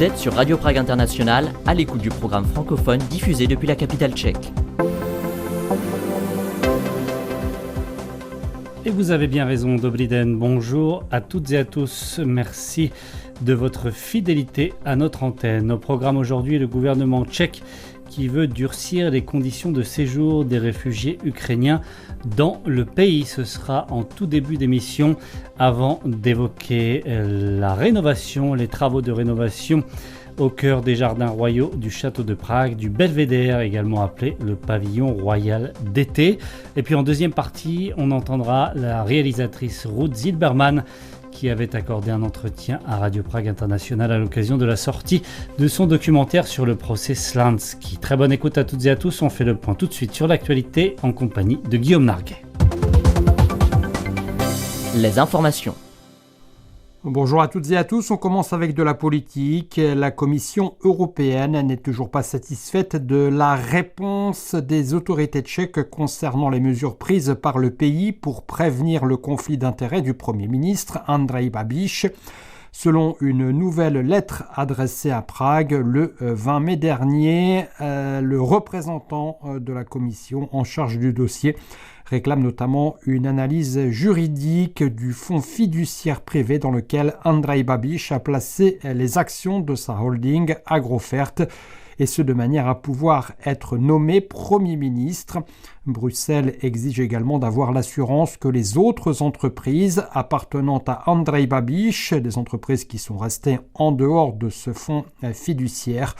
Vous êtes sur Radio Prague International, à l'écoute du programme francophone diffusé depuis la capitale tchèque. Et vous avez bien raison, Dobrý den. Bonjour à toutes et à tous. Merci de votre fidélité à notre antenne. Au programme aujourd'hui, le gouvernement tchèque qui veut durcir les conditions de séjour des réfugiés ukrainiens dans le pays. Ce sera en tout début d'émission avant d'évoquer la rénovation, les travaux de rénovation au cœur des jardins royaux du château de Prague, du Belvédère, également appelé le pavillon royal d'été. Et puis en deuxième partie, on entendra la réalisatrice Ruth Zilberman qui avait accordé un entretien à Radio Prague International à l'occasion de la sortie de son documentaire sur le procès Slansky. Très bonne écoute à toutes et à tous, on fait le point tout de suite sur l'actualité en compagnie de Guillaume Narguet. Les informations. Bonjour à toutes et à tous, on commence avec de la politique. La Commission européenne n'est toujours pas satisfaite de la réponse des autorités tchèques concernant les mesures prises par le pays pour prévenir le conflit d'intérêts du Premier ministre Andrej Babiš. Selon une nouvelle lettre adressée à Prague le 20 mai dernier, le représentant de la Commission en charge du dossier réclame notamment une analyse juridique du fonds fiduciaire privé dans lequel Andrej Babiš a placé les actions de sa holding Agrofert, et ce de manière à pouvoir être nommé Premier ministre. Bruxelles exige également d'avoir l'assurance que les autres entreprises appartenant à Andrej Babiš, des entreprises qui sont restées en dehors de ce fonds fiduciaire,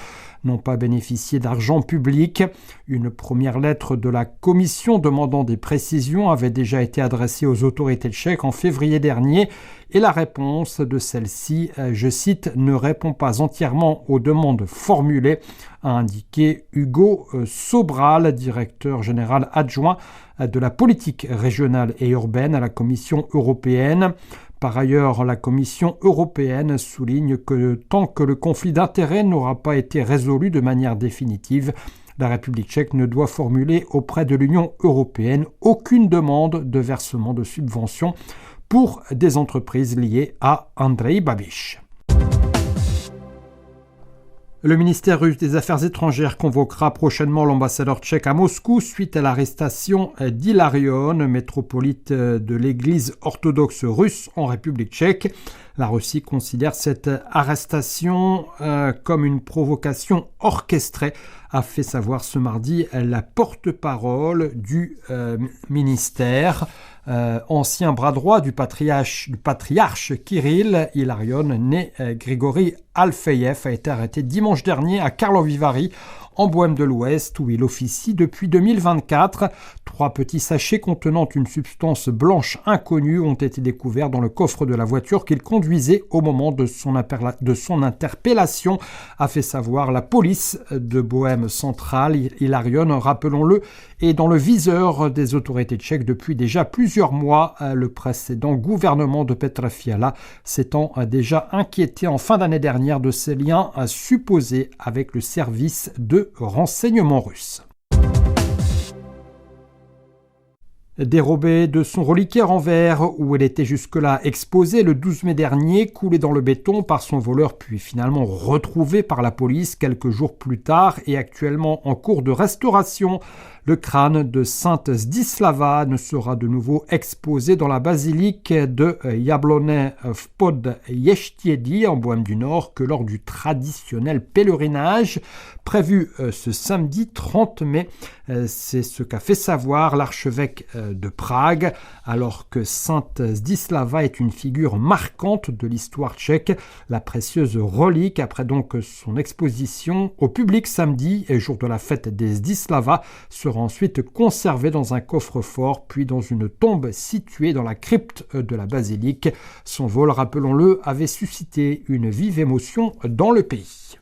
n'ont pas bénéficié d'argent public. Une première lettre de la Commission demandant des précisions avait déjà été adressée aux autorités tchèques en février dernier et la réponse de celle-ci, je cite, « ne répond pas entièrement aux demandes formulées », a indiqué Hugo Sobral, directeur général adjoint de la politique régionale et urbaine à la Commission européenne. Par ailleurs, la Commission européenne souligne que tant que le conflit d'intérêts n'aura pas été résolu de manière définitive, la République tchèque ne doit formuler auprès de l'Union européenne aucune demande de versement de subventions pour des entreprises liées à Andrej Babiš. Le ministère russe des Affaires étrangères convoquera prochainement l'ambassadeur tchèque à Moscou suite à l'arrestation d'Hilarion, métropolite de l'église orthodoxe russe en République tchèque. La Russie considère cette arrestation comme une provocation orchestrée, a fait savoir ce mardi la porte-parole du ministère. Ancien bras droit du patriarche Kirill, Hilarion, né Grigori Alfeyev, a été arrêté dimanche dernier à Karlovy Vary, en Bohême de l'Ouest, où il officie depuis 2024. 3 petits sachets contenant une substance blanche inconnue ont été découverts dans le coffre de la voiture qu'il conduisait au moment de son interpellation, a fait savoir la police de Bohême centrale. Hilarion, rappelons-le, est dans le viseur des autorités tchèques depuis déjà plusieurs mois. Le précédent gouvernement de Petra Fiala s'étant déjà inquiété en fin d'année dernière de ses liens supposés avec le service de renseignement russe. Dérobée de son reliquaire en verre, où elle était jusque-là exposée le 12 mai dernier, coulée dans le béton par son voleur, puis finalement retrouvée par la police quelques jours plus tard et actuellement en cours de restauration, le crâne de Sainte Zdislava ne sera de nouveau exposé dans la basilique de Jablonné v Podještědí en Bohême du Nord que lors du traditionnel pèlerinage prévu ce samedi 30 mai. C'est ce qu'a fait savoir l'archevêque de Prague, alors que Sainte Zdislava est une figure marquante de l'histoire tchèque. La précieuse relique, après donc son exposition au public samedi, jour de la fête des Zdislava, sera ensuite conservée dans un coffre-fort, puis dans une tombe située dans la crypte de la basilique. Son vol, rappelons-le, avait suscité une vive émotion dans le pays.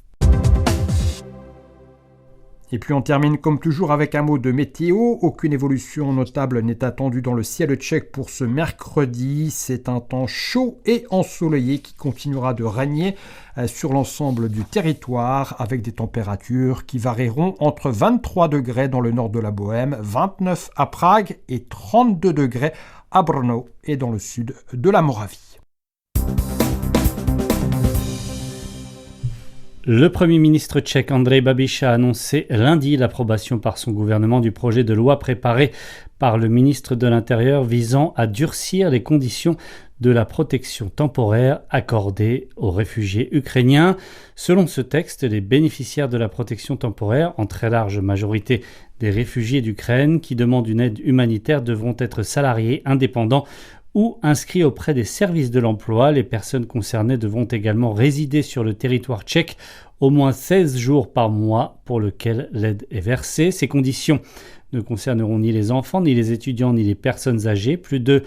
Et puis on termine comme toujours avec un mot de météo. Aucune évolution notable n'est attendue dans le ciel tchèque pour ce mercredi. C'est un temps chaud et ensoleillé qui continuera de régner sur l'ensemble du territoire avec des températures qui varieront entre 23 degrés dans le nord de la Bohême, 29 à Prague et 32 degrés à Brno et dans le sud de la Moravie. Le Premier ministre tchèque Andrej Babiš a annoncé lundi l'approbation par son gouvernement du projet de loi préparé par le ministre de l'Intérieur visant à durcir les conditions de la protection temporaire accordée aux réfugiés ukrainiens. Selon ce texte, les bénéficiaires de la protection temporaire, en très large majorité des réfugiés d'Ukraine qui demandent une aide humanitaire, devront être salariés, indépendants ou inscrits auprès des services de l'emploi. Les personnes concernées devront également résider sur le territoire tchèque au moins 16 jours par mois pour lequel l'aide est versée. Ces conditions ne concerneront ni les enfants, ni les étudiants, ni les personnes âgées. Plus de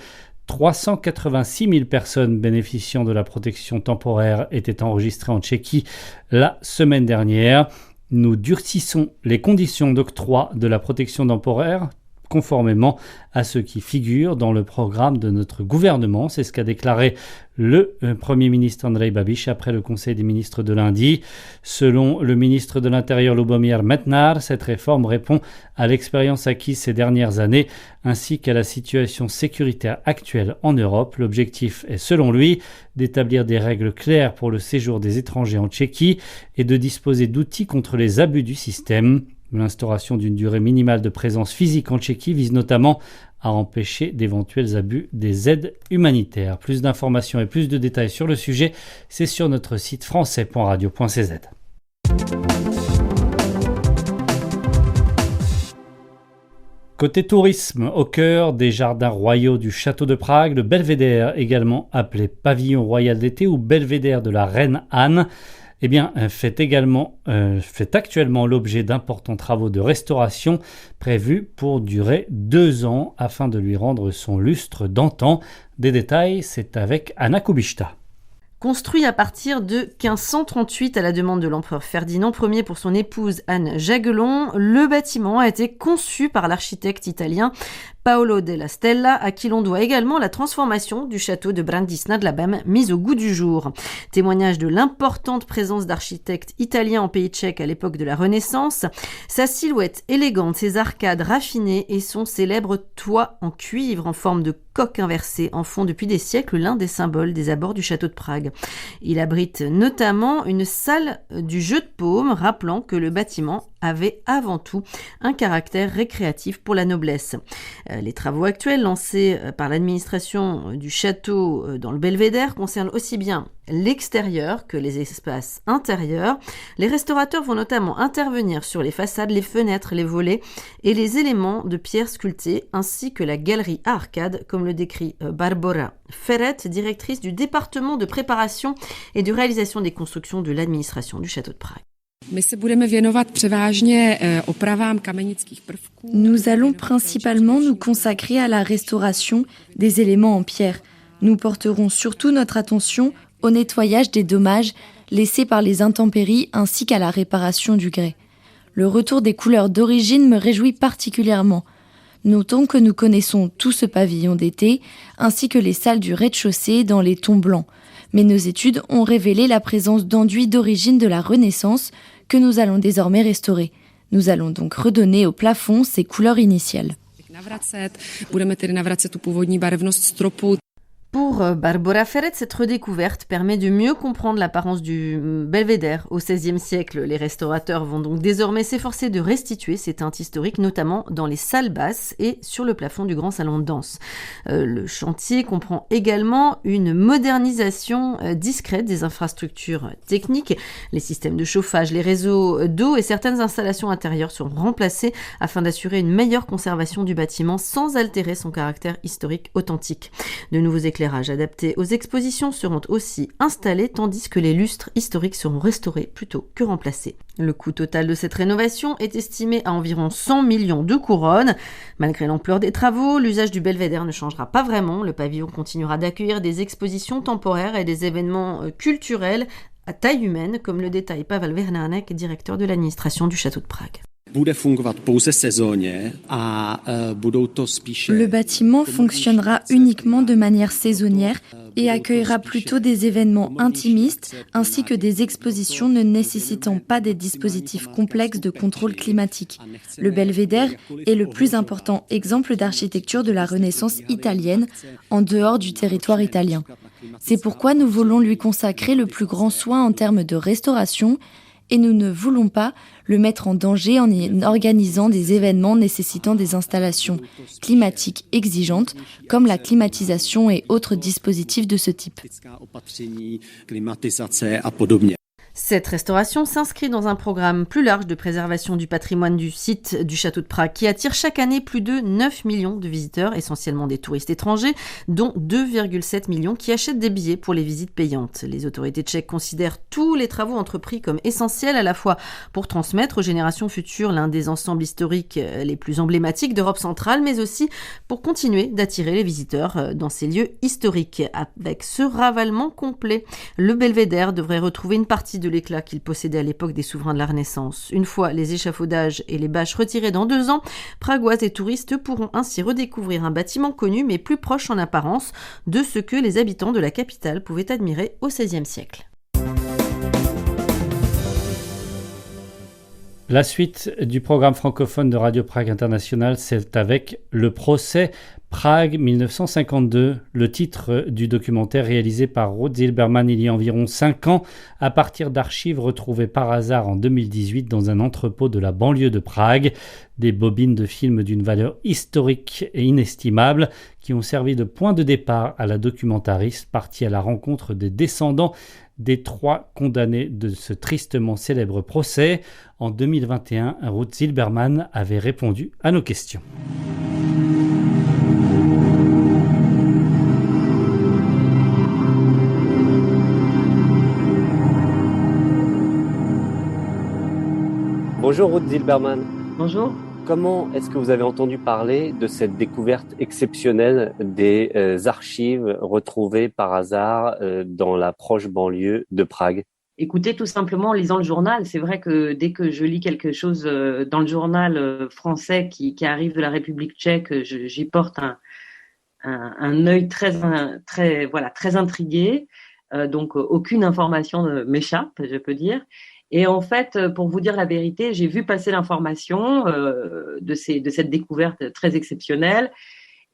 386 000 personnes bénéficiant de la protection temporaire étaient enregistrées en Tchéquie la semaine dernière. Nous durcissons les conditions d'octroi de la protection temporaire conformément à ce qui figure dans le programme de notre gouvernement. C'est ce qu'a déclaré le Premier ministre Andrej Babiš après le Conseil des ministres de lundi. Selon le ministre de l'Intérieur Lubomír Metnar, cette réforme répond à l'expérience acquise ces dernières années ainsi qu'à la situation sécuritaire actuelle en Europe. L'objectif est, selon lui, d'établir des règles claires pour le séjour des étrangers en Tchéquie et de disposer d'outils contre les abus du système. L'instauration d'une durée minimale de présence physique en Tchéquie vise notamment à empêcher d'éventuels abus des aides humanitaires. Plus d'informations et plus de détails sur le sujet, c'est sur notre site français.radio.cz. Côté tourisme, au cœur des jardins royaux du château de Prague, le belvédère, également appelé pavillon royal d'été ou belvédère de la reine Anne, fait actuellement l'objet d'importants travaux de restauration prévus pour durer 2 ans afin de lui rendre son lustre d'antan. Des détails, c'est avec Anna Kubishta. Construit à partir de 1538 à la demande de l'empereur Ferdinand Ier pour son épouse Anne Jagellon, le bâtiment a été conçu par l'architecte italien Paolo della Stella, à qui l'on doit également la transformation du château de Brandis nad Labem, mise au goût du jour. Témoignage de l'importante présence d'architectes italiens en pays tchèque à l'époque de la Renaissance, sa silhouette élégante, ses arcades raffinées et son célèbre toit en cuivre en forme de coque inversée en font depuis des siècles l'un des symboles des abords du château de Prague. Il abrite notamment une salle du jeu de paume, rappelant que le bâtiment avait avant tout un caractère récréatif pour la noblesse. Les travaux actuels lancés par l'administration du château dans le belvédère concernent aussi bien l'extérieur que les espaces intérieurs. Les restaurateurs vont notamment intervenir sur les façades, les fenêtres, les volets et les éléments de pierre sculptés, ainsi que la galerie à arcades, comme le décrit Barbora Ferret, directrice du département de préparation et de réalisation des constructions de l'administration du château de Prague. Nous allons principalement nous consacrer à la restauration des éléments en pierre. Nous porterons surtout notre attention au nettoyage des dommages laissés par les intempéries ainsi qu'à la réparation du grès. Le retour des couleurs d'origine me réjouit particulièrement. Notons que nous connaissons tout ce pavillon d'été ainsi que les salles du rez-de-chaussée dans les tons blancs. Mais nos études ont révélé la présence d'enduits d'origine de la Renaissance que nous allons désormais restaurer. Nous allons donc redonner au plafond ses couleurs initiales. Pour Barbora Ferret, cette redécouverte permet de mieux comprendre l'apparence du belvédère au XVIe siècle. Les restaurateurs vont donc désormais s'efforcer de restituer ces teintes historiques, notamment dans les salles basses et sur le plafond du grand salon de danse. Le chantier comprend également une modernisation discrète des infrastructures techniques. Les systèmes de chauffage, les réseaux d'eau et certaines installations intérieures seront remplacés afin d'assurer une meilleure conservation du bâtiment sans altérer son caractère historique authentique. De nouveaux éclairages adaptés aux expositions seront aussi installés, tandis que les lustres historiques seront restaurés plutôt que remplacés. Le coût total de cette rénovation est estimé à environ 100 millions de couronnes. Malgré l'ampleur des travaux, l'usage du belvédère ne changera pas vraiment. Le pavillon continuera d'accueillir des expositions temporaires et des événements culturels à taille humaine, comme le détaille Pavel Vernánek, directeur de l'administration du château de Prague. Le bâtiment fonctionnera uniquement de manière saisonnière et accueillera plutôt des événements intimistes ainsi que des expositions ne nécessitant pas des dispositifs complexes de contrôle climatique. Le belvédère est le plus important exemple d'architecture de la Renaissance italienne en dehors du territoire italien. C'est pourquoi nous voulons lui consacrer le plus grand soin en termes de restauration et nous ne voulons pas le mettre en danger en y organisant des événements nécessitant des installations climatiques exigeantes, comme la climatisation et autres dispositifs de ce type. Cette restauration s'inscrit dans un programme plus large de préservation du patrimoine du site du château de Prague qui attire chaque année plus de 9 millions de visiteurs, essentiellement des touristes étrangers, dont 2,7 millions qui achètent des billets pour les visites payantes. Les autorités tchèques considèrent tous les travaux entrepris comme essentiels à la fois pour transmettre aux générations futures l'un des ensembles historiques les plus emblématiques d'Europe centrale, mais aussi pour continuer d'attirer les visiteurs dans ces lieux historiques. Avec ce ravalement complet, le belvédère devrait retrouver une partie de l'éclat qu'il possédait à l'époque des souverains de la Renaissance. Une fois les échafaudages et les bâches retirés dans 2 ans, Pragoises et touristes pourront ainsi redécouvrir un bâtiment connu mais plus proche en apparence de ce que les habitants de la capitale pouvaient admirer au XVIe siècle. La suite du programme francophone de Radio Prague International, c'est avec le procès Prague 1952, le titre du documentaire réalisé par Ruth Zilberman il y a environ 5 ans, à partir d'archives retrouvées par hasard en 2018 dans un entrepôt de la banlieue de Prague. Des bobines de films d'une valeur historique et inestimable qui ont servi de point de départ à la documentariste partie à la rencontre des descendants des 3 condamnés de ce tristement célèbre procès. En 2021, Ruth Zilberman avait répondu à nos questions. Bonjour Ruth Zilberman. Bonjour. Comment est-ce que vous avez entendu parler de cette découverte exceptionnelle des archives retrouvées par hasard dans la proche banlieue de Prague ? Écoutez, tout simplement en lisant le journal. C'est vrai que dès que je lis quelque chose dans le journal français qui arrive de la République tchèque, j'y porte un œil très intrigué. Donc aucune information ne m'échappe, je peux dire. Et en fait, pour vous dire la vérité, j'ai vu passer l'information de cette découverte très exceptionnelle.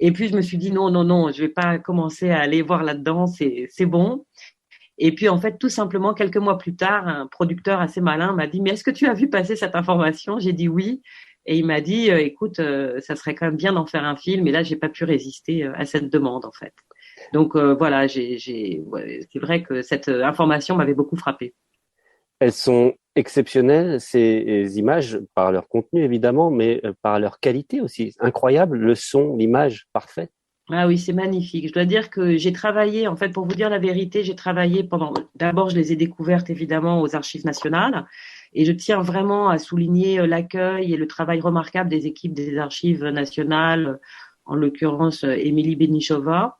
Et puis, je me suis dit non, je vais pas commencer à aller voir là-dedans, c'est bon. Et puis, en fait, tout simplement, quelques mois plus tard, un producteur assez malin m'a dit « Mais est-ce que tu as vu passer cette information ?» J'ai dit « Oui ». Et il m'a dit « Écoute, ça serait quand même bien d'en faire un film. » Et là, j'ai pas pu résister à cette demande, en fait. Donc, voilà, c'est vrai que cette information m'avait beaucoup frappée. Elles sont exceptionnelles, ces images, par leur contenu évidemment, mais par leur qualité aussi. Incroyable, le son, l'image, parfait. Ah oui, c'est magnifique. Je dois dire que j'ai travaillé, en fait, pour vous dire la vérité, d'abord, je les ai découvertes évidemment aux Archives nationales, et je tiens vraiment à souligner l'accueil et le travail remarquable des équipes des Archives nationales, en l'occurrence Émilie Benešová.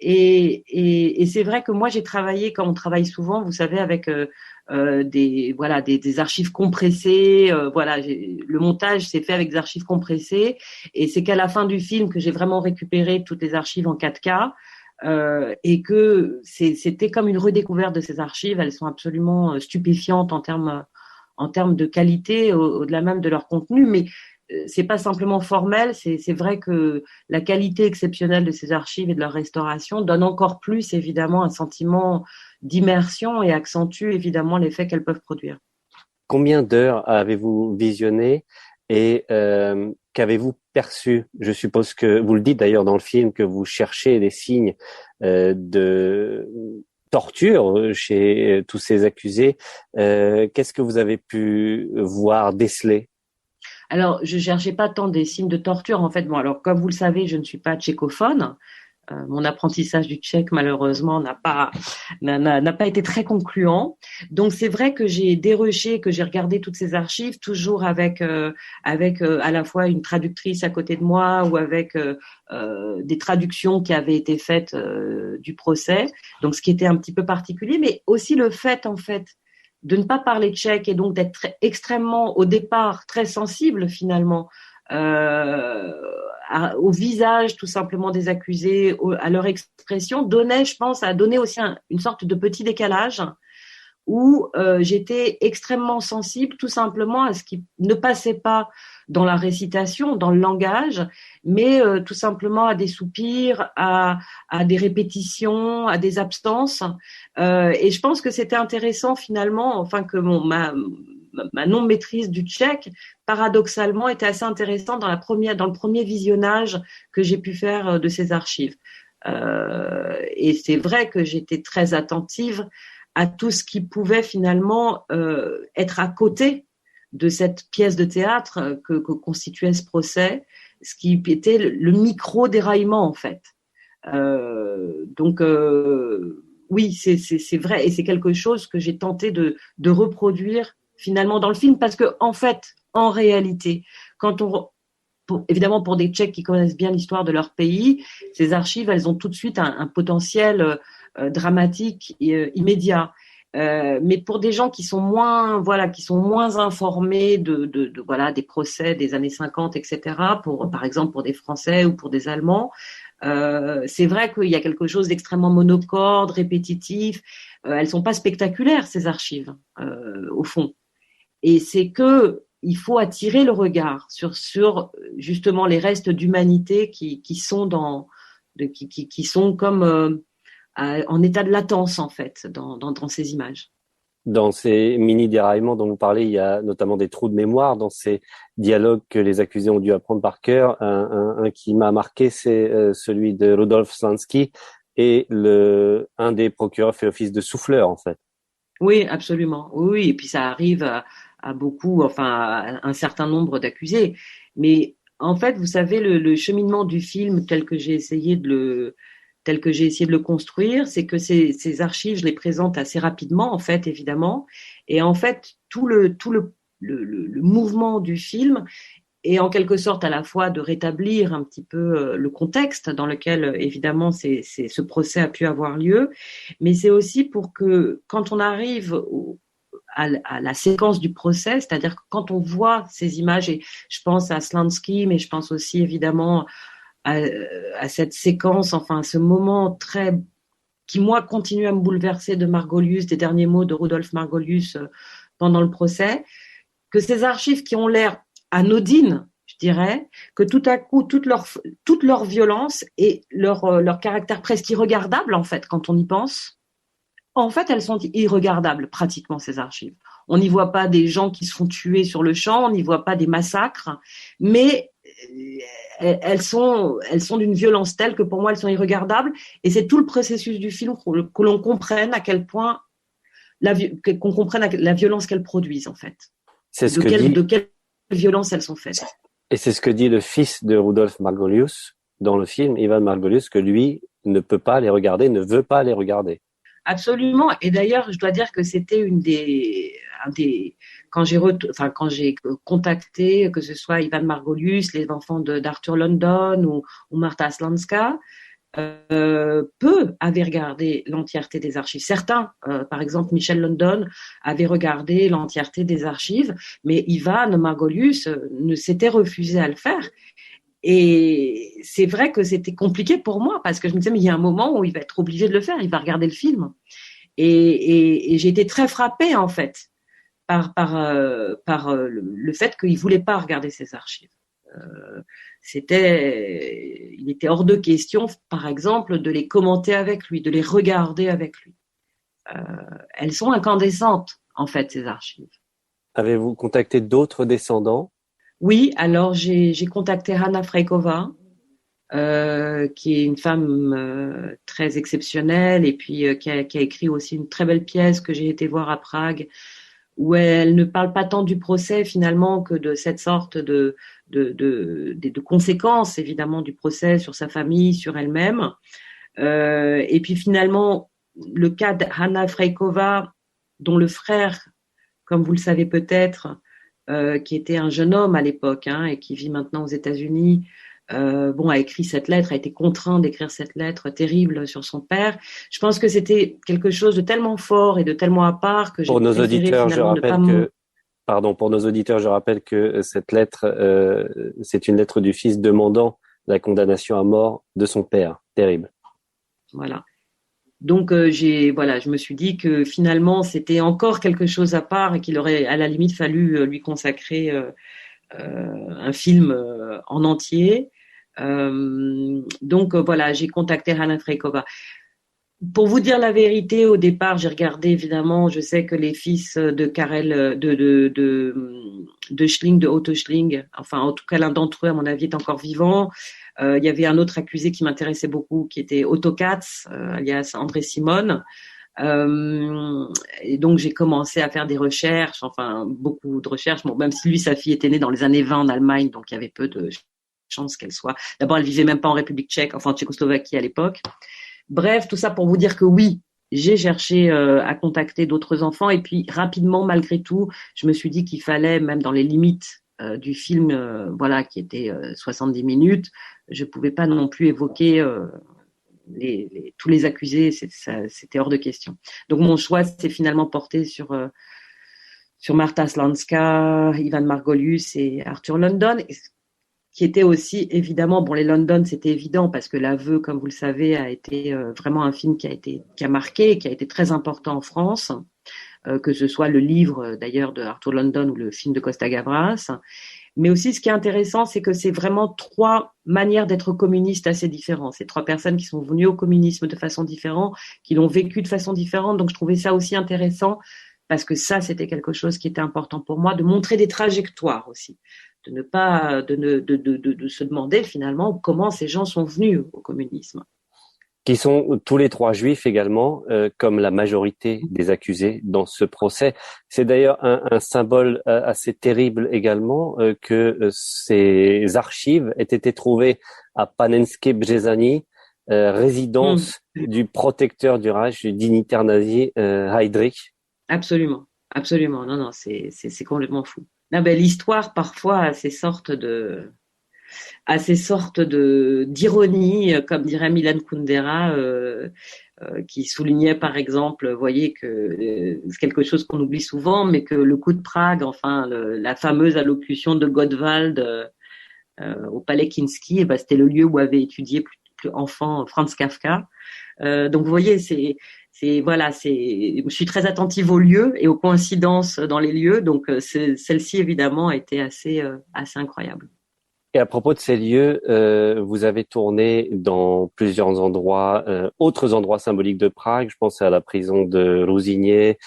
Et c'est vrai que moi j'ai travaillé, comme on travaille souvent, vous savez, avec des archives compressées. Le montage s'est fait avec des archives compressées, et c'est qu'à la fin du film que j'ai vraiment récupéré toutes les archives en 4K, et que c'était comme une redécouverte de ces archives. Elles sont absolument stupéfiantes en termes de qualité, au-delà même de leur contenu, mais c'est pas simplement formel, c'est vrai que la qualité exceptionnelle de ces archives et de leur restauration donne encore plus évidemment un sentiment d'immersion et accentue évidemment l'effet qu'elles peuvent produire. Combien d'heures avez-vous visionné et qu'avez-vous perçu ? Je suppose que vous le dites d'ailleurs dans le film que vous cherchez des signes de torture chez tous ces accusés. Qu'est-ce que vous avez pu voir, déceler ? Alors, je cherchais pas tant des signes de torture, en fait. Bon, alors, comme vous le savez, je ne suis pas tchécophone. Mon apprentissage du tchèque, malheureusement, n'a pas été très concluant. Donc, c'est vrai que j'ai dérushé, que j'ai regardé toutes ces archives, toujours avec à la fois une traductrice à côté de moi, ou avec des traductions qui avaient été faites du procès. Donc, ce qui était un petit peu particulier, mais aussi le fait, en fait, de ne pas parler tchèque et donc d'être extrêmement, au départ, très sensible finalement au visage tout simplement des accusés, à leur expression, a donné aussi une sorte de petit décalage où j'étais extrêmement sensible tout simplement à ce qui ne passait pas dans la récitation, dans le langage, mais tout simplement à des soupirs, à des répétitions, à des absences. Et je pense que c'était intéressant finalement, enfin que ma non-maîtrise du tchèque, paradoxalement, était assez intéressante dans le premier visionnage que j'ai pu faire de ces archives. Et c'est vrai que j'étais très attentive à tout ce qui pouvait finalement être à côté de cette pièce de théâtre que constituait ce procès, ce qui était le micro-déraillement en fait. Donc oui, c'est vrai, et c'est quelque chose que j'ai tenté de reproduire finalement dans le film, parce que en fait, en réalité, évidemment pour des Tchèques qui connaissent bien l'histoire de leur pays, ces archives, elles ont tout de suite un potentiel dramatique immédiat. Mais pour des gens qui sont moins informés de des procès des années 50, etc., par exemple pour des Français ou pour des Allemands, c'est vrai qu'il y a quelque chose d'extrêmement monocorde, répétitif. Elles sont pas spectaculaires, ces archives, au fond. Et c'est que il faut attirer le regard sur justement les restes d'humanité qui sont qui sont comme en état de latence en fait dans ces images. Dans ces mini-déraillements dont vous parlez, il y a notamment des trous de mémoire dans ces dialogues que les accusés ont dû apprendre par cœur. Un qui m'a marqué, c'est celui de Rudolf Slansky, et un des procureurs fait office de souffleur en fait. Oui, absolument. Oui, et puis ça arrive à beaucoup, enfin à un certain nombre d'accusés. Mais en fait, vous savez, le cheminement du film tel que j'ai essayé de le construire, c'est que ces archives, je les présente assez rapidement, en fait, évidemment. Et en fait, tout le mouvement du film est en quelque sorte à la fois de rétablir un petit peu le contexte dans lequel, évidemment, ce procès a pu avoir lieu, mais c'est aussi pour que, quand on arrive à la séquence du procès, c'est-à-dire que quand on voit ces images, et je pense à Slansky, mais je pense aussi évidemment à cette séquence, enfin à ce moment qui moi continue à me bouleverser de Margolius, des derniers mots de Rudolf Margolius pendant le procès, que ces archives qui ont l'air anodines, je dirais, que tout à coup toute leur violence et leur caractère presque irregardable en fait quand on y pense. En fait, elles sont irregardables, pratiquement, ces archives. On n'y voit pas des gens qui se font tuer sur le champ, on n'y voit pas des massacres, mais elles sont d'une violence telle que pour moi, elles sont irregardables. Et c'est tout le processus du film que l'on comprenne à quel point, qu'on comprenne la violence qu'elles produisent, en fait. De quelle violence elles sont faites. Et c'est ce que dit le fils de Rudolf Margolius dans le film, Ivan Margolius, que lui ne peut pas les regarder, ne veut pas les regarder. Absolument. Et d'ailleurs, je dois dire que c'était quand j'ai contacté, que ce soit Ivan Margolius, les enfants d'Arthur London ou Marta Slanska, peu avaient regardé l'entièreté des archives. Certains, par exemple Michel London, avaient regardé l'entièreté des archives, mais Ivan Margolius ne s'était refusé à le faire. Et c'est vrai que c'était compliqué pour moi parce que je me disais mais il y a un moment où il va être obligé de le faire, il va regarder le film. Et j'ai été très frappée en fait par le fait qu'il voulait pas regarder ces archives. Il était hors de question, par exemple, de les commenter avec lui, de les regarder avec lui. Elles sont incandescentes en fait, ces archives. Avez-vous contacté d'autres descendants? Oui, alors j'ai contacté Hanna Freikova, qui est une femme très exceptionnelle et puis qui a écrit aussi une très belle pièce que j'ai été voir à Prague, où elle ne parle pas tant du procès finalement que de cette sorte de conséquences évidemment du procès sur sa famille, sur elle-même. Et puis finalement, le cas de Hanna Freikova, dont le frère, comme vous le savez peut-être, qui était un jeune homme à l'époque et qui vit maintenant aux États-Unis, a écrit cette lettre, a été contraint d'écrire cette lettre terrible sur son père. Je pense que c'était quelque chose de tellement fort et de tellement à part que j'ai pour nos auditeurs, pour nos auditeurs, je rappelle que cette lettre, c'est une lettre du fils demandant la condamnation à mort de son père. Terrible. Voilà. Donc je me suis dit que finalement c'était encore quelque chose à part et qu'il aurait à la limite fallu lui consacrer un film en entier. J'ai contacté Hana Freikova. Pour vous dire la vérité, au départ, j'ai regardé évidemment. Je sais que les fils de Karel, de Schling, de Otto Schling, enfin en tout cas l'un d'entre eux, à mon avis, est encore vivant. Il y avait un autre accusé qui m'intéressait beaucoup, qui était Otto Katz, alias André Simone. Et donc j'ai commencé à faire des recherches, enfin beaucoup de recherches. Bon, même si lui, sa fille était née dans les années 20 en Allemagne, donc il y avait peu de chances qu'elle soit. D'abord, elle vivait même pas en République tchèque, enfin en Tchécoslovaquie à l'époque. Bref, tout ça pour vous dire que oui, j'ai cherché à contacter d'autres enfants et puis rapidement, malgré tout, je me suis dit qu'il fallait, même dans les limites du film, qui était 70 minutes, je pouvais pas non plus évoquer tous les accusés, c'était hors de question. Donc mon choix s'est finalement porté sur Marta Slanska, Ivan Margolius et Arthur London, qui était aussi évidemment, les London, c'était évident parce que L'Aveu, comme vous le savez, a été vraiment un film qui a marqué, qui a été très important en France, que ce soit le livre d'ailleurs de Arthur London ou le film de Costa Gavras. Mais aussi, ce qui est intéressant, c'est que c'est vraiment trois manières d'être communiste assez différentes. C'est trois personnes qui sont venues au communisme de façon différente, qui l'ont vécu de façon différente. Donc, je trouvais ça aussi intéressant parce que ça, c'était quelque chose qui était important pour moi, de montrer des trajectoires aussi, de ne pas, de se demander finalement comment ces gens sont venus au communisme. Qui sont tous les trois juifs également, comme la majorité des accusés dans ce procès. C'est d'ailleurs un symbole assez terrible également que ces archives aient été trouvées à Panenské Březány, résidence du protecteur du Reich, du dignitaire nazi Heydrich. Absolument, absolument. Non, c'est complètement fou. Non, l'histoire parfois a ces sortes d'ironie, comme dirait Milan Kundera, qui soulignait par exemple, vous voyez que c'est quelque chose qu'on oublie souvent, mais que le coup de Prague, enfin la fameuse allocution de Gottwald au Palais Kinski, c'était le lieu où avait étudié plus enfant Franz Kafka. Donc vous voyez, je suis très attentive aux lieux et aux coïncidences dans les lieux, donc celle-ci évidemment a été assez incroyable. Et à propos de ces lieux, vous avez tourné dans plusieurs endroits, autres endroits symboliques de Prague. Je pense à la prison de Ruzyně,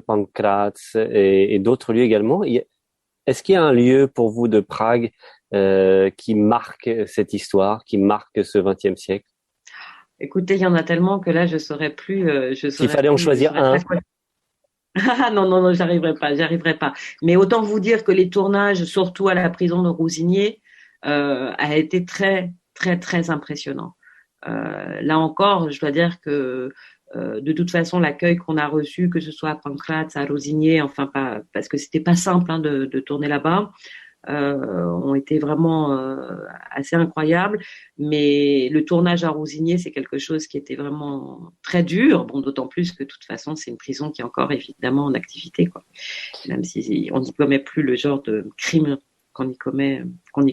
Pankráce et d'autres lieux également. Est-ce qu'il y a un lieu pour vous de Prague qui marque cette histoire, qui marque ce XXe siècle? Écoutez, il y en a tellement que là, je saurais plus. S'il fallait en choisir un. Ah non, j'arriverai pas. Mais autant vous dire que les tournages, surtout à la prison de Ruzyně, a été très, très, très impressionnant. Là encore, je dois dire que de toute façon, l'accueil qu'on a reçu, que ce soit à Pankráce, à Ruzyně, enfin pas, parce que c'était pas simple de tourner là-bas, ont été vraiment assez incroyables. Mais le tournage à Ruzyně, c'est quelque chose qui était vraiment très dur. Bon, d'autant plus que de toute façon, c'est une prison qui est encore évidemment en activité, quoi. Même si on n'y commet plus le genre de crime qu'on y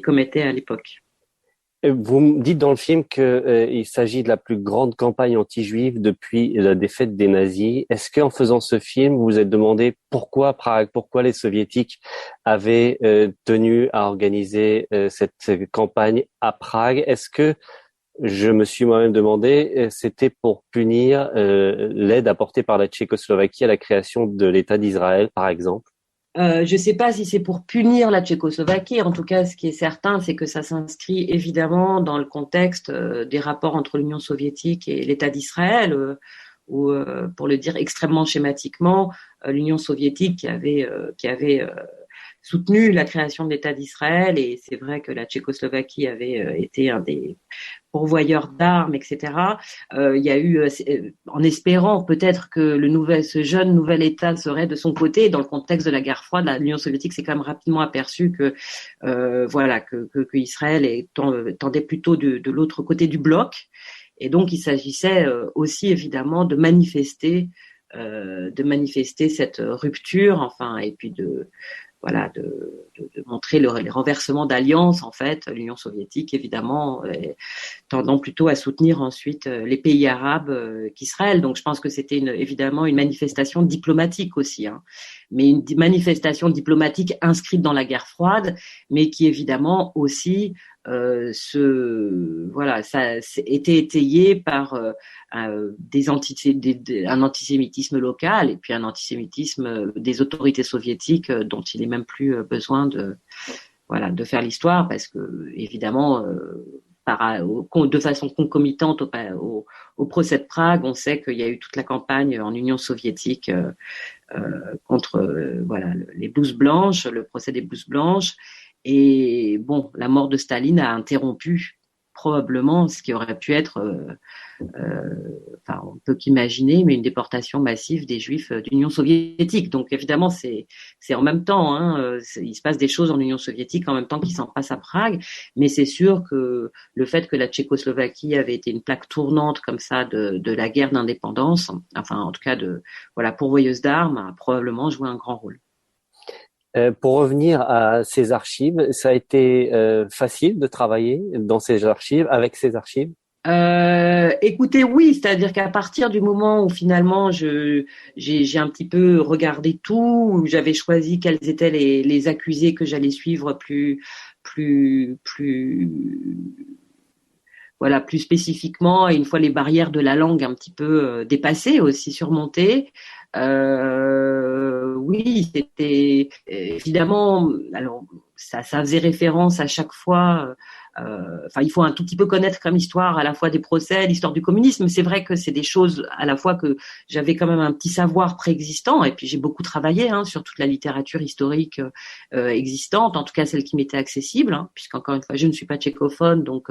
commettait à l'époque. Vous me dites dans le film qu'il s'agit de la plus grande campagne anti-juive depuis la défaite des nazis. Est-ce qu'en faisant ce film, vous vous êtes demandé pourquoi Prague, pourquoi les soviétiques avaient tenu à organiser cette campagne à Prague? Est-ce que, je me suis moi-même demandé, c'était pour punir l'aide apportée par la Tchécoslovaquie à la création de l'État d'Israël, par exemple? Je ne sais pas si c'est pour punir la Tchécoslovaquie. En tout cas, ce qui est certain, c'est que ça s'inscrit évidemment dans le contexte des rapports entre l'Union soviétique et l'État d'Israël, où, pour le dire extrêmement schématiquement, l'Union soviétique qui avait soutenu la création de l'État d'Israël, et c'est vrai que la Tchécoslovaquie avait été un des pourvoyeurs d'armes, etc. Il y a eu, en espérant peut-être que ce jeune nouvel État serait de son côté, dans le contexte de la guerre froide, l'Union soviétique s'est quand même rapidement aperçue que Israël tendait plutôt de l'autre côté du bloc, et donc il s'agissait aussi évidemment de manifester cette rupture, enfin, et puis de montrer les renversements d'alliance, en fait. L'Union soviétique, évidemment, tendant plutôt à soutenir ensuite les pays arabes qu'Israël. Donc je pense que c'était évidemment une manifestation diplomatique aussi, hein, mais une manifestation diplomatique inscrite dans la guerre froide, mais qui évidemment aussi ça était étayé par un antisémitisme local et puis un antisémitisme des autorités soviétiques dont il n'est même plus besoin de faire l'histoire, parce que évidemment de façon concomitante au procès de Prague, on sait qu'il y a eu toute la campagne en Union soviétique contre les blouses blanches, le procès des blouses blanches. Et bon, la mort de Staline a interrompu probablement ce qui aurait pu être, on peut qu'imaginer, mais une déportation massive des Juifs d'Union soviétique. Donc évidemment, c'est en même temps, hein, il se passe des choses en Union soviétique en même temps qu'il s'en passe à Prague. Mais c'est sûr que le fait que la Tchécoslovaquie avait été une plaque tournante comme ça de la guerre d'indépendance, enfin en tout cas pourvoyeuse d'armes, a probablement joué un grand rôle. Pour revenir à ces archives, ça a été facile de travailler dans ces archives, avec ces archives? Écoutez, oui, c'est-à-dire qu'à partir du moment où finalement j'ai un petit peu regardé tout, où j'avais choisi quels étaient les accusés que j'allais suivre plus spécifiquement, et une fois les barrières de la langue un petit peu dépassées, aussi surmontées. Oui, c'était évidemment. Alors, ça faisait référence à chaque fois. Il faut un tout petit peu connaître comme histoire à la fois des procès, l'histoire du communisme. C'est vrai que c'est des choses à la fois que j'avais quand même un petit savoir préexistant, et puis j'ai beaucoup travaillé sur toute la littérature historique existante, en tout cas celle qui m'était accessible, puisqu'encore une fois je ne suis pas tchécophone, donc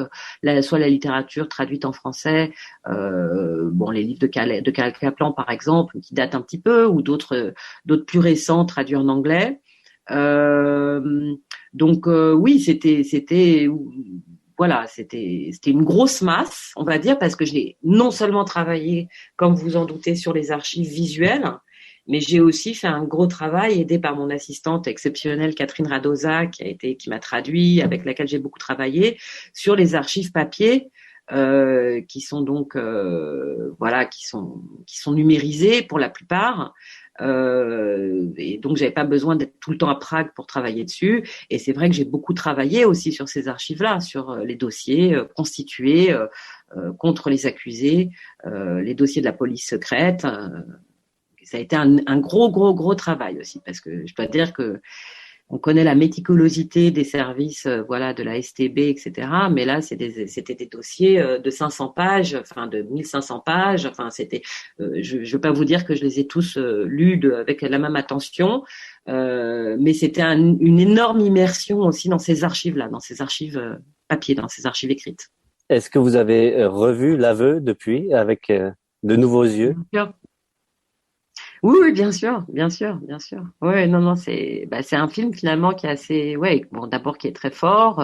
soit la littérature traduite en français, les livres de Karel Kaplan par exemple, qui datent un petit peu, ou d'autres plus récents traduits en anglais. Donc oui, c'était une grosse masse, on va dire, parce que j'ai non seulement travaillé, comme vous en doutez, sur les archives visuelles, mais j'ai aussi fait un gros travail aidé par mon assistante exceptionnelle Catherine Radoza, qui m'a traduit, avec laquelle j'ai beaucoup travaillé, sur les archives papier, qui sont donc qui sont numérisées pour la plupart. Et donc j'avais pas besoin d'être tout le temps à Prague pour travailler dessus, et c'est vrai que j'ai beaucoup travaillé aussi sur ces archives-là, sur les dossiers constitués contre les accusés, les dossiers de la police secrète. Ça a été un gros travail aussi, parce que je dois dire que on connaît la méticulosité des services, de la STB, etc. Mais là, c'était des dossiers de 500 pages, de 1500 pages. Je veux pas vous dire que je les ai tous lus avec la même attention, mais c'était une énorme immersion aussi dans ces archives-là, dans ces archives papier, dans ces archives écrites. Est-ce que vous avez revu l'aveu depuis avec de nouveaux yeux? Oui, bien sûr. Ouais, non, c'est un film finalement qui est assez, d'abord qui est très fort,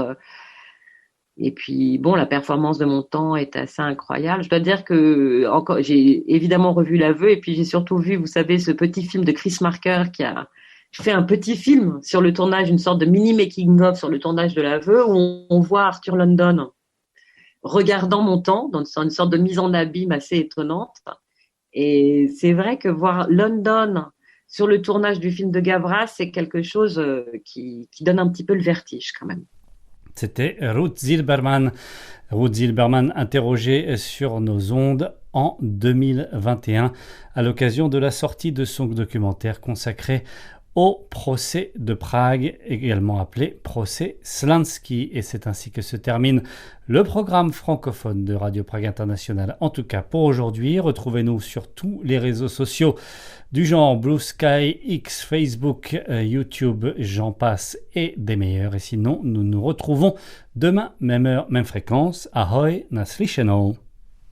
et puis la performance de Montand est assez incroyable. Je dois dire que j'ai évidemment revu l'aveu, et puis j'ai surtout vu, vous savez, ce petit film de Chris Marker qui a fait un petit film sur le tournage, une sorte de mini making of sur le tournage de l'aveu, où on voit Arthur London regardant Montand dans une sorte de mise en abîme assez étonnante. Et c'est vrai que voir London sur le tournage du film de Gavras, c'est quelque chose qui donne un petit peu le vertige quand même. C'était Ruth Zilberman. Ruth Zilberman interrogée sur nos ondes en 2021 à l'occasion de la sortie de son documentaire consacré au procès de Prague, également appelé procès Slansky. Et c'est ainsi que se termine le programme francophone de Radio Prague International. En tout cas pour aujourd'hui, retrouvez-nous sur tous les réseaux sociaux du genre Blue Sky, X, Facebook, YouTube, j'en passe et des meilleurs. Et sinon, nous nous retrouvons demain, même heure, même fréquence. Ahoj, na slyšenou.